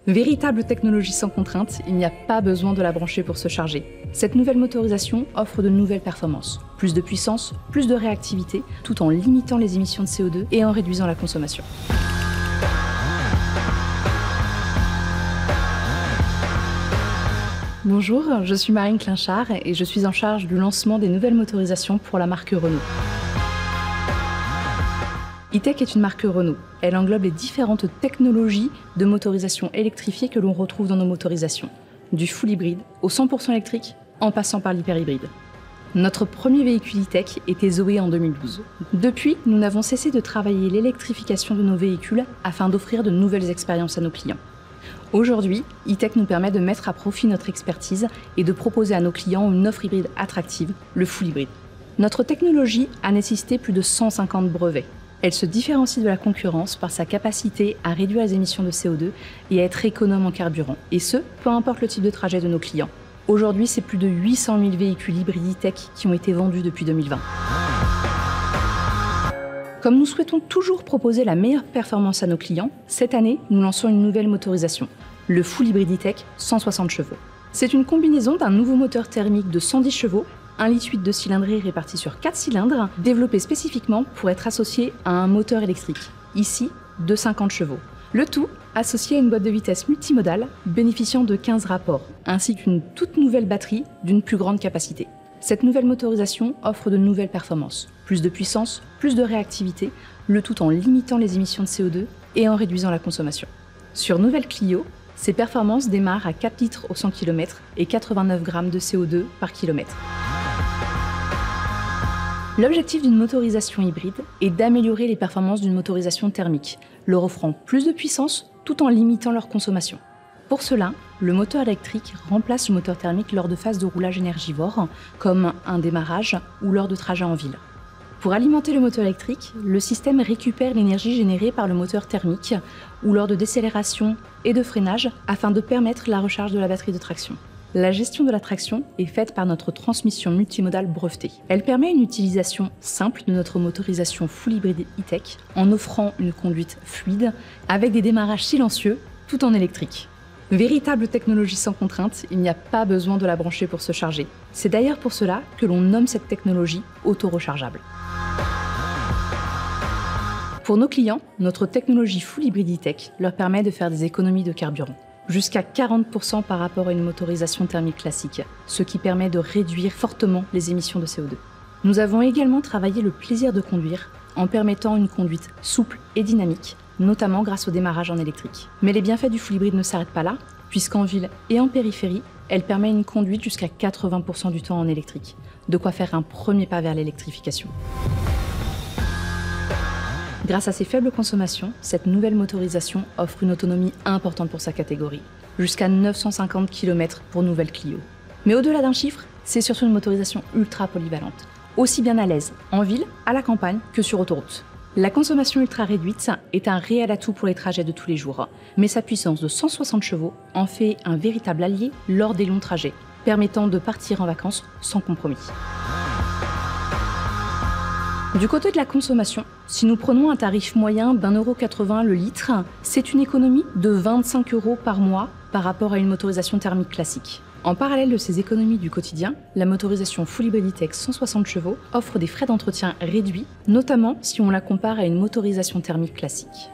Véritable technologie sans contrainte, il n'y a pas besoin de la brancher pour se charger. Cette nouvelle motorisation offre de nouvelles performances, plus de puissance, plus de réactivité, tout en limitant les émissions de CO2 et en réduisant la consommation. Bonjour, je suis Marine Clinchard et je suis en charge du lancement des nouvelles motorisations pour la marque Renault. E-Tech est une marque Renault. Elle englobe les différentes technologies de motorisation électrifiée que l'on retrouve dans nos motorisations, du full hybride au 100% électrique, en passant par l'hyperhybride. Notre premier véhicule E-Tech était Zoé en 2012. Depuis, nous n'avons cessé de travailler l'électrification de nos véhicules afin d'offrir de nouvelles expériences à nos clients. Aujourd'hui, E-Tech nous permet de mettre à profit notre expertise et de proposer à nos clients une offre hybride attractive, le full hybride. Notre technologie a nécessité plus de 150 brevets. Elle se différencie de la concurrence par sa capacité à réduire les émissions de CO2 et à être économe en carburant, et ce, peu importe le type de trajet de nos clients. Aujourd'hui, c'est plus de 800 000 véhicules hybrides E-Tech qui ont été vendus depuis 2020. Comme nous souhaitons toujours proposer la meilleure performance à nos clients, cette année, nous lançons une nouvelle motorisation, le full hybride E-Tech 160 chevaux. C'est une combinaison d'un nouveau moteur thermique de 110 chevaux, 1,8 litre de cylindrée réparti sur 4 cylindres, développé spécifiquement pour être associé à un moteur électrique, ici de 50 chevaux. Le tout associé à une boîte de vitesse multimodale bénéficiant de 15 rapports, ainsi qu'une toute nouvelle batterie d'une plus grande capacité. Cette nouvelle motorisation offre de nouvelles performances, plus de puissance, plus de réactivité, le tout en limitant les émissions de CO2 et en réduisant la consommation. Sur Nouvelle Clio, ces performances démarrent à 4 litres au 100 km et 89 grammes de CO2 par kilomètre. L'objectif d'une motorisation hybride est d'améliorer les performances d'une motorisation thermique, leur offrant plus de puissance tout en limitant leur consommation. Pour cela, le moteur électrique remplace le moteur thermique lors de phases de roulage énergivore, comme un démarrage ou lors de trajets en ville. Pour alimenter le moteur électrique, le système récupère l'énergie générée par le moteur thermique ou lors de décélération et de freinage afin de permettre la recharge de la batterie de traction. La gestion de la traction est faite par notre transmission multimodale brevetée. Elle permet une utilisation simple de notre motorisation full hybride E-Tech en offrant une conduite fluide avec des démarrages silencieux tout en électrique. Véritable technologie sans contrainte, il n'y a pas besoin de la brancher pour se charger. C'est d'ailleurs pour cela que l'on nomme cette technologie auto-rechargeable. Pour nos clients, notre technologie full hybride E-Tech leur permet de faire des économies de carburant. Jusqu'à 40% par rapport à une motorisation thermique classique, ce qui permet de réduire fortement les émissions de CO2. Nous avons également travaillé le plaisir de conduire en permettant une conduite souple et dynamique, notamment grâce au démarrage en électrique. Mais les bienfaits du full hybride ne s'arrêtent pas là, puisqu'en ville et en périphérie, elle permet une conduite jusqu'à 80% du temps en électrique, de quoi faire un premier pas vers l'électrification. Grâce à ses faibles consommations, cette nouvelle motorisation offre une autonomie importante pour sa catégorie, jusqu'à 950 km pour Nouvelle Clio. Mais au-delà d'un chiffre, c'est surtout une motorisation ultra polyvalente, aussi bien à l'aise en ville, à la campagne que sur autoroute. La consommation ultra réduite est un réel atout pour les trajets de tous les jours, mais sa puissance de 160 chevaux en fait un véritable allié lors des longs trajets, permettant de partir en vacances sans compromis. Du côté de la consommation, si nous prenons un tarif moyen d'1,80 € le litre, c'est une économie de 25 € par mois par rapport à une motorisation thermique classique. En parallèle de ces économies du quotidien, la motorisation full hybride E-Tech 160 chevaux offre des frais d'entretien réduits, notamment si on la compare à une motorisation thermique classique.